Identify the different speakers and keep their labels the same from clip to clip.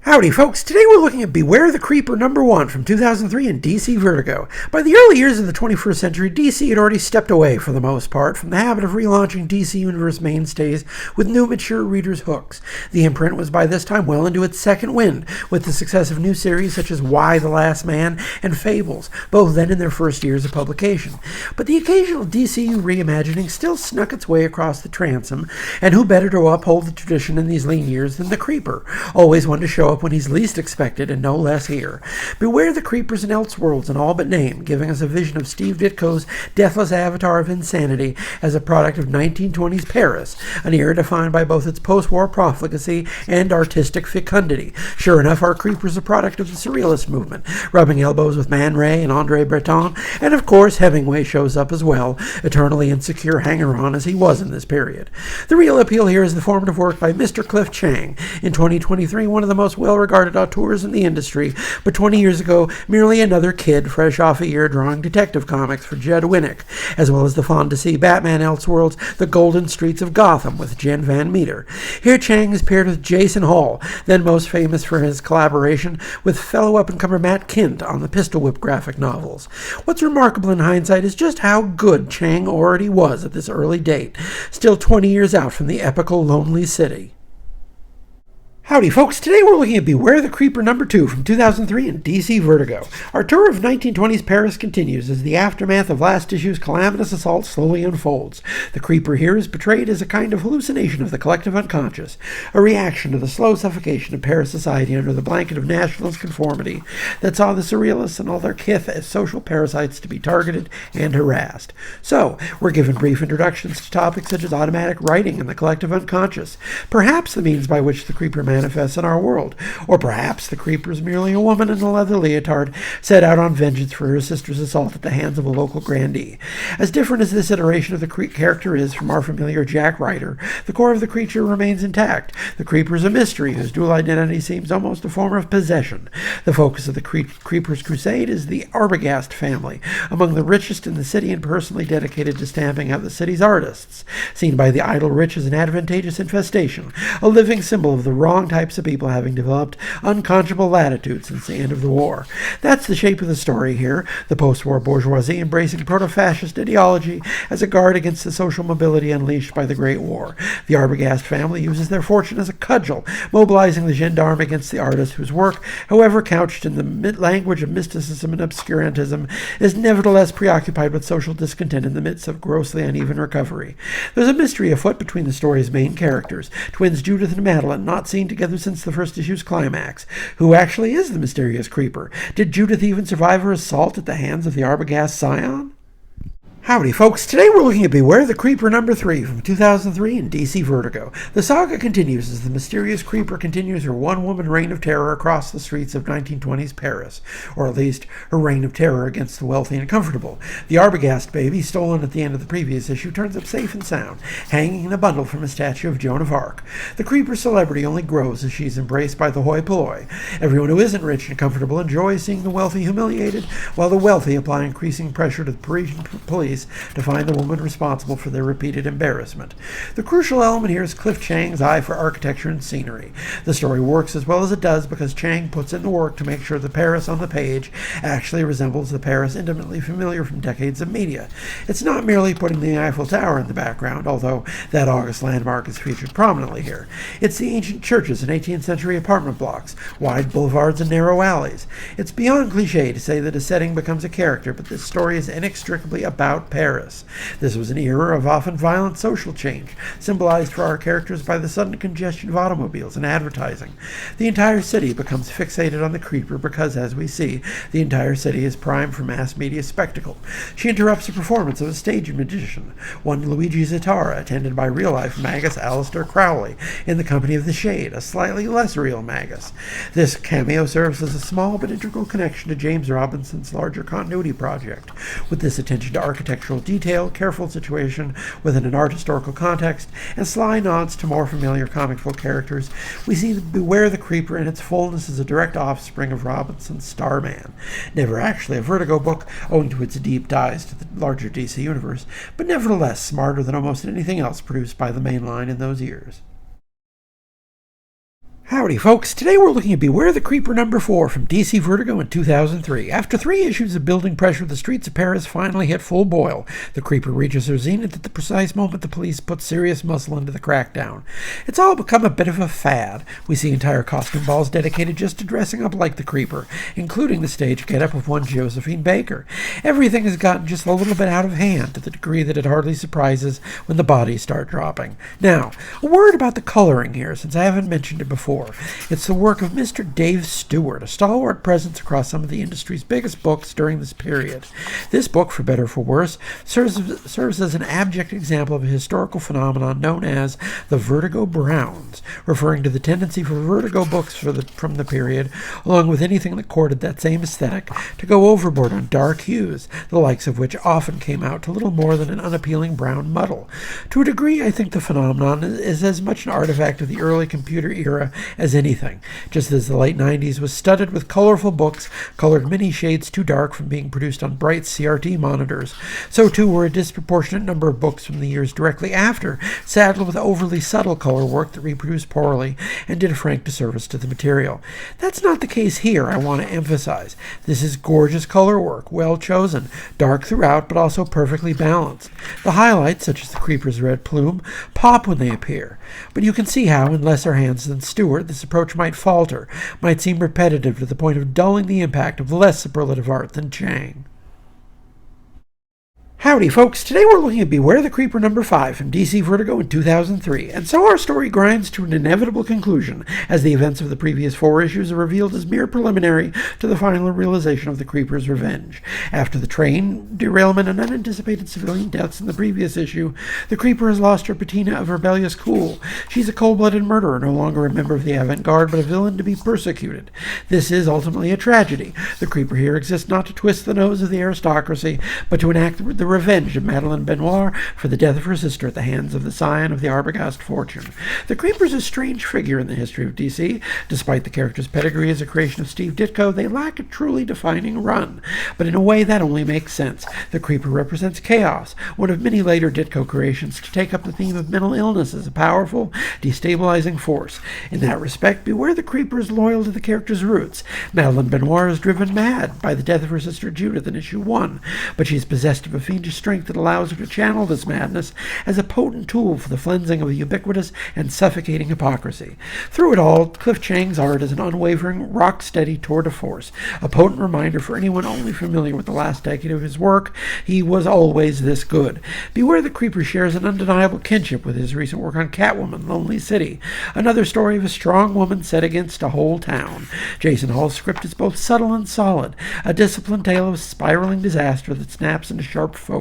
Speaker 1: Howdy folks, today we're looking at Beware the Creeper #1 from 2003 in DC Vertigo. By the early years of the 21st century, DC had already stepped away, for the most part, from the habit of relaunching DC Universe mainstays with new mature readers' hooks. The imprint was by this time well into its second wind, with the success of new series such as Y the Last Man and Fables, both then in their first years of publication. But the occasional DCU reimagining still snuck its way across the transom, and who better to uphold the tradition in these lean years than the Creeper, always one to show up when he's least expected, and no less here. Beware the Creepers and Elseworlds in all but name, giving us a vision of Steve Ditko's deathless avatar of insanity as a product of 1920s Paris, an era defined by both its post-war profligacy and artistic fecundity. Sure enough, our Creeper's a product of the Surrealist movement, rubbing elbows with Man Ray and Andre Breton, and of course Hemingway shows up as well, eternally insecure hanger-on as he was in this period. The real appeal here is the formative work by Mr. Cliff Chiang, in 2023 one of the most well-regarded auteurs in the industry, but 20 years ago merely another kid fresh off a year drawing detective comics for Judd Winnick, as well as the fond-to-see Batman Elseworlds The Golden Streets of Gotham with Jen Van Meter. Here Chiang is paired with Jason Hall, then most famous for his collaboration with fellow up-and-comer Matt Kindt on the Pistol Whip graphic novels. What's remarkable in hindsight is just how good Chiang already was at this early date, still 20 years out from the epical Lonely City. Howdy folks, today we're looking at Beware the Creeper #2 from 2003 in DC Vertigo. Our tour of 1920s Paris continues as the aftermath of last issue's calamitous assault slowly unfolds. The Creeper here is portrayed as a kind of hallucination of the collective unconscious, a reaction to the slow suffocation of Paris society under the blanket of nationalist conformity that saw the Surrealists and all their kith as social parasites to be targeted and harassed. So, we're given brief introductions to topics such as automatic writing and the collective unconscious, perhaps the means by which the Creeper manifests in our world, or perhaps the Creeper is merely a woman in a leather leotard set out on vengeance for her sister's assault at the hands of a local grandee. As different as this iteration of the character is from our familiar Jack Ryder, the core of the creature remains intact. The Creeper is a mystery whose dual identity seems almost a form of possession. The focus of the Creeper's crusade is the Arbogast family, among the richest in the city and personally dedicated to stamping out the city's artists, seen by the idle rich as an advantageous infestation, a living symbol of the wrong types of people having developed unconscionable latitude since the end of the war. That's the shape of the story here, the post-war bourgeoisie embracing proto-fascist ideology as a guard against the social mobility unleashed by the Great War. The Arbogast family uses their fortune as a cudgel, mobilizing the gendarme against the artist whose work, however couched in the language of mysticism and obscurantism, is nevertheless preoccupied with social discontent in the midst of grossly uneven recovery. There's a mystery afoot between the story's main characters, twins Judith and Madeline, not seen together since the first issue's climax. Who actually is the mysterious Creeper? Did Judith even survive her assault at the hands of the Arbogast scion? Howdy folks, today we're looking at Beware the Creeper #3 from 2003 in DC Vertigo. The saga continues as the mysterious Creeper continues her one-woman reign of terror across the streets of 1920s Paris, or at least her reign of terror against the wealthy and comfortable. The Arbogast baby, stolen at the end of the previous issue, turns up safe and sound, hanging in a bundle from a statue of Joan of Arc. The Creeper's celebrity only grows as she's embraced by the hoi polloi. Everyone who isn't rich and comfortable enjoys seeing the wealthy humiliated, while the wealthy apply increasing pressure to the Parisian police to find the woman responsible for their repeated embarrassment. The crucial element here is Cliff Chiang's eye for architecture and scenery. The story works as well as it does because Chiang puts in the work to make sure the Paris on the page actually resembles the Paris intimately familiar from decades of media. It's not merely putting the Eiffel Tower in the background, although that august landmark is featured prominently here. It's the ancient churches and 18th century apartment blocks, wide boulevards and narrow alleys. It's beyond cliche to say that a setting becomes a character, but this story is inextricably about Paris. This was an era of often violent social change, symbolized for our characters by the sudden congestion of automobiles and advertising. The entire city becomes fixated on the Creeper because, as we see, the entire city is primed for mass media spectacle. She interrupts the performance of a stage magician, one Luigi Zitara, attended by real-life Magus Aleister Crowley, in the company of the Shade, a slightly less real Magus. This cameo serves as a small but integral connection to James Robinson's larger continuity project. With this attention to architectural detail, careful situation within an art historical context, and sly nods to more familiar comic book characters, we see Beware the Creeper in its fullness as a direct offspring of Robinson's Starman. Never actually a Vertigo book, owing to its deep ties to the larger DC universe, but nevertheless smarter than almost anything else produced by the main line in those years. Howdy folks, today we're looking at Beware the Creeper #4 from DC Vertigo in 2003. After 3 issues of building pressure, the streets of Paris finally hit full boil. The Creeper reaches her zenith at the precise moment the police put serious muscle into the crackdown. It's all become a bit of a fad. We see entire costume balls dedicated just to dressing up like the Creeper, including the stage getup of one Josephine Baker. Everything has gotten just a little bit out of hand, to the degree that it hardly surprises when the bodies start dropping. Now, a word about the coloring here, since I haven't mentioned it before. It's the work of Mr. Dave Stewart, a stalwart presence across some of the industry's biggest books during this period. This book, for better or for worse, serves as an abject example of a historical phenomenon known as the Vertigo Browns, referring to the tendency for Vertigo books from the period, along with anything that courted that same aesthetic, to go overboard on dark hues, the likes of which often came out to little more than an unappealing brown muddle. To a degree, I think the phenomenon is as much an artifact of the early computer era as anything, just as the late 90s was studded with colorful books colored many shades too dark from being produced on bright CRT monitors. So too were a disproportionate number of books from the years directly after, saddled with overly subtle color work that reproduced poorly and did a frank disservice to the material. That's not the case here, I want to emphasize. This is gorgeous color work, well chosen, dark throughout but also perfectly balanced. The highlights, such as the Creeper's red plume, pop when they appear, but you can see how, in lesser hands than Stewart, this approach might falter, might seem repetitive to the point of dulling the impact of less superlative art than Chiang. Howdy folks, today we're looking at Beware the Creeper #5 from DC Vertigo in 2003, and so our story grinds to an inevitable conclusion as the events of the previous 4 issues are revealed as mere preliminary to the final realization of the Creeper's revenge. After the train derailment and unanticipated civilian deaths in the previous issue, the Creeper has lost her patina of rebellious cool. She's a cold-blooded murderer, no longer a member of the avant-garde, but a villain to be persecuted. This is ultimately a tragedy. The Creeper here exists not to twist the nose of the aristocracy, but to enact the revenge of Madeleine Benoit for the death of her sister at the hands of the scion of the Arbogast fortune. The Creeper's a strange figure in the history of DC. Despite the character's pedigree as a creation of Steve Ditko, they lack a truly defining run. But in a way, that only makes sense. The Creeper represents chaos, one of many later Ditko creations to take up the theme of mental illness as a powerful, destabilizing force. In that respect, Beware the Creeper is loyal to the character's roots. Madeleine Benoit is driven mad by the death of her sister Judith in issue 1, but she is possessed of a fiendish strength that allows her to channel this madness as a potent tool for the cleansing of ubiquitous and suffocating hypocrisy. Through it all, Cliff Chiang's art is an unwavering, rock-steady tour de force, a potent reminder for anyone only familiar with the last decade of his work. He was always this good. Beware the Creeper shares an undeniable kinship with his recent work on Catwoman, Lonely City, another story of a strong woman set against a whole town. Jason Hall's script is both subtle and solid, a disciplined tale of spiraling disaster that snaps into sharp focus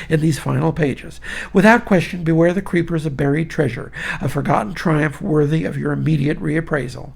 Speaker 1: in these final pages. Without question, Beware the Creeper is a buried treasure, a forgotten triumph worthy of your immediate reappraisal.